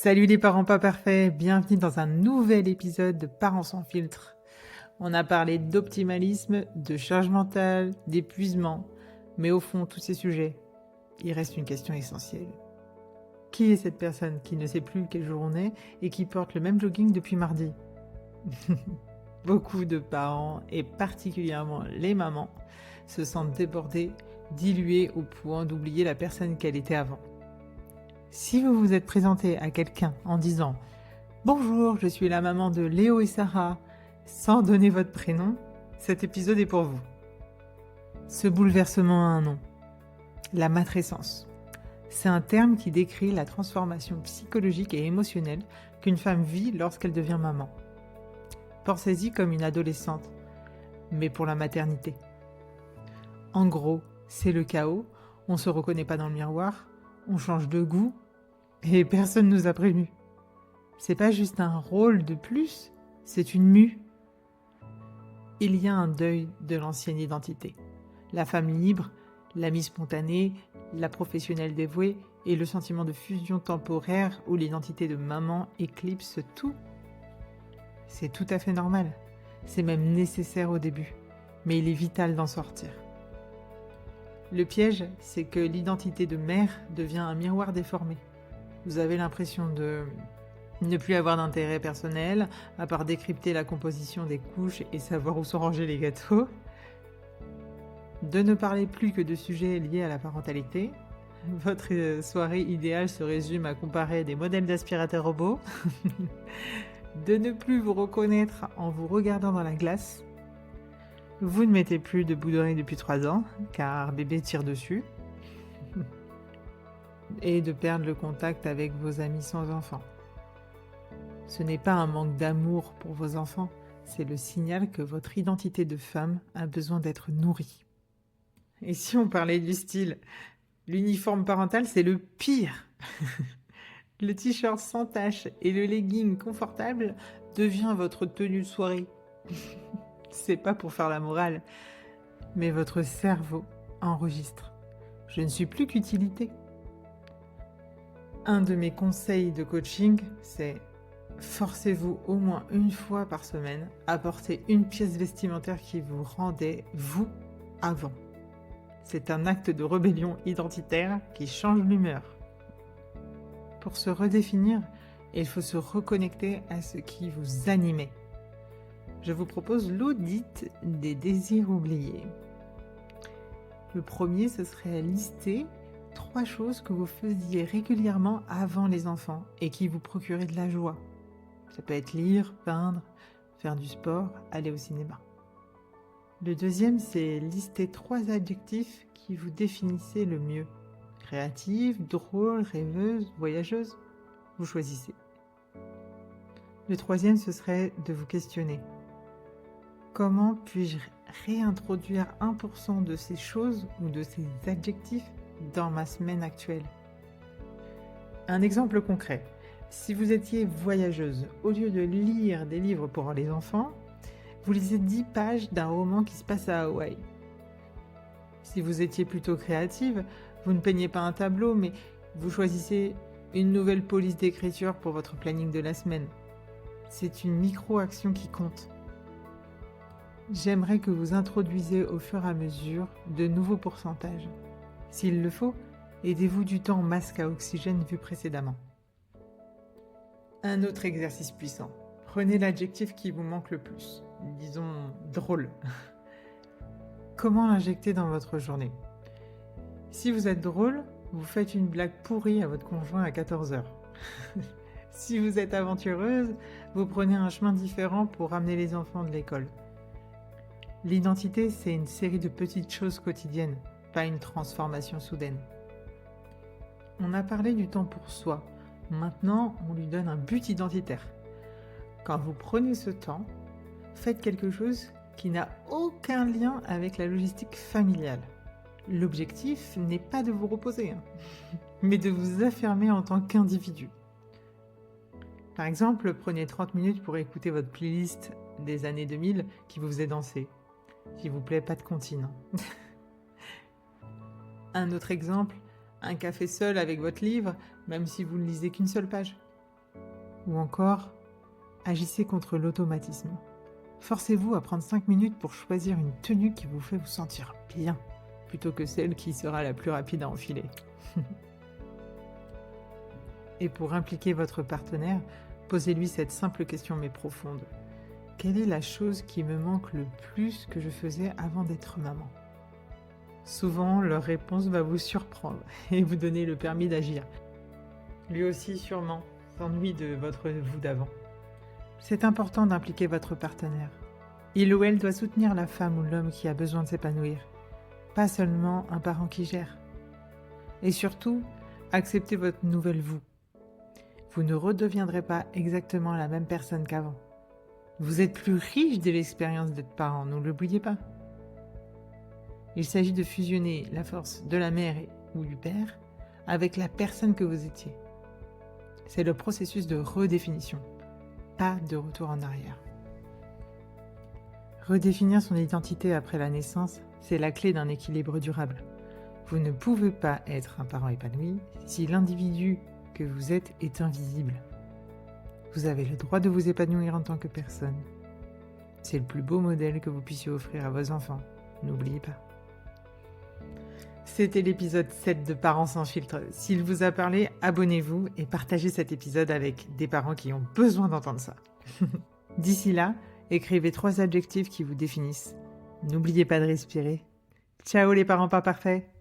Salut les parents pas parfaits, bienvenue dans un nouvel épisode de Parents sans filtre. On a parlé d'optimalisme, de charge mentale, d'épuisement, mais au fond, tous ces sujets, il reste une question essentielle. Qui est cette personne qui ne sait plus quel jour on est et qui porte le même jogging depuis mardi? Beaucoup de parents, et particulièrement les mamans, se sentent débordés, dilués au point d'oublier la personne qu'elle était avant. Si vous vous êtes présenté à quelqu'un en disant « Bonjour, je suis la maman de Léo et Sarah » sans donner votre prénom, cet épisode est pour vous. Ce bouleversement a un nom, la matrescence. C'est un terme qui décrit la transformation psychologique et émotionnelle qu'une femme vit lorsqu'elle devient maman. Pensez-y comme une adolescente, mais pour la maternité. En gros, c'est le chaos, on ne se reconnaît pas dans le miroir, on change de goût, et personne nous a prévenus. C'est pas juste un rôle de plus, c'est une mue. Il y a un deuil de l'ancienne identité. La femme libre, l'amie spontanée, la professionnelle dévouée et le sentiment de fusion temporaire où l'identité de maman éclipse tout. C'est tout à fait normal. C'est même nécessaire au début, mais il est vital d'en sortir. Le piège, c'est que l'identité de mère devient un miroir déformé. Vous avez l'impression de ne plus avoir d'intérêt personnel, à part décrypter la composition des couches et savoir où sont rangés les gâteaux. De ne parler plus que de sujets liés à la parentalité. Votre soirée idéale se résume à comparer des modèles d'aspirateurs robots. De ne plus vous reconnaître en vous regardant dans la glace. Vous ne mettez plus de boules d'oreilles depuis 3 ans, car bébé tire dessus. Et de perdre le contact avec vos amis sans enfants. Ce n'est pas un manque d'amour pour vos enfants, c'est le signal que votre identité de femme a besoin d'être nourrie. Et si on parlait du style, l'uniforme parental, c'est le pire. Le t-shirt sans tache et le legging confortable devient votre tenue de soirée. C'est pas pour faire la morale, mais votre cerveau enregistre. Je ne suis plus qu'utilité. Un de mes conseils de coaching, c'est forcez-vous au moins une fois par semaine à porter une pièce vestimentaire qui vous rendait vous avant. C'est un acte de rébellion identitaire qui change l'humeur. Pour se redéfinir, il faut se reconnecter à ce qui vous animait. Je vous propose l'audit des désirs oubliés. Le premier, ce serait lister 3 choses que vous faisiez régulièrement avant les enfants et qui vous procuraient de la joie. Ça peut être lire, peindre, faire du sport, aller au cinéma. Le deuxième, c'est lister 3 adjectifs qui vous définissaient le mieux. Créative, drôle, rêveuse, voyageuse. Vous choisissez. Le troisième, ce serait de vous questionner. Comment puis-je réintroduire 1% de ces choses ou de ces adjectifs dans ma semaine actuelle? Un exemple concret. Si vous étiez voyageuse, au lieu de lire des livres pour les enfants, vous lisez 10 pages d'un roman qui se passe à Hawaï. Si vous étiez plutôt créative, vous ne peignez pas un tableau, mais vous choisissez une nouvelle police d'écriture pour votre planning de la semaine. C'est une micro-action qui compte. J'aimerais que vous introduisiez au fur et à mesure de nouveaux pourcentages. S'il le faut, aidez-vous du temps masque à oxygène vu précédemment. Un autre exercice puissant. Prenez l'adjectif qui vous manque le plus. Disons drôle. Comment l'injecter dans votre journée? Si vous êtes drôle, vous faites une blague pourrie à votre conjoint à 14h. Si vous êtes aventureuse, vous prenez un chemin différent pour ramener les enfants de l'école. L'identité, c'est une série de petites choses quotidiennes, pas une transformation soudaine. On a parlé du temps pour soi. Maintenant, on lui donne un but identitaire. Quand vous prenez ce temps, faites quelque chose qui n'a aucun lien avec la logistique familiale. L'objectif n'est pas de vous reposer, mais de vous affirmer en tant qu'individu. Par exemple, prenez 30 minutes pour écouter votre playlist des années 2000 qui vous faisait danser. S'il vous plaît, pas de comptine. Un autre exemple, un café seul avec votre livre, même si vous ne lisez qu'une seule page. Ou encore, agissez contre l'automatisme. Forcez-vous à prendre 5 minutes pour choisir une tenue qui vous fait vous sentir bien, plutôt que celle qui sera la plus rapide à enfiler. Et pour impliquer votre partenaire, posez-lui cette simple question mais profonde. Quelle est la chose qui me manque le plus que je faisais avant d'être maman ? Souvent, leur réponse va vous surprendre et vous donner le permis d'agir. Lui aussi, sûrement, s'ennuie de votre vous d'avant. C'est important d'impliquer votre partenaire. Il ou elle doit soutenir la femme ou l'homme qui a besoin de s'épanouir, pas seulement un parent qui gère. Et surtout, acceptez votre nouvelle vous. Vous ne redeviendrez pas exactement la même personne qu'avant. Vous êtes plus riche de l'expérience d'être parent, ne l'oubliez pas. Il s'agit de fusionner la force de la mère ou du père avec la personne que vous étiez. C'est le processus de redéfinition, pas de retour en arrière. Redéfinir son identité après la naissance, c'est la clé d'un équilibre durable. Vous ne pouvez pas être un parent épanoui si l'individu que vous êtes est invisible. Vous avez le droit de vous épanouir en tant que personne. C'est le plus beau modèle que vous puissiez offrir à vos enfants. N'oubliez pas. C'était l'épisode 7 de Parents sans filtre. S'il vous a parlé, abonnez-vous et partagez cet épisode avec des parents qui ont besoin d'entendre ça. D'ici là, écrivez 3 adjectifs qui vous définissent. N'oubliez pas de respirer. Ciao les parents pas parfaits!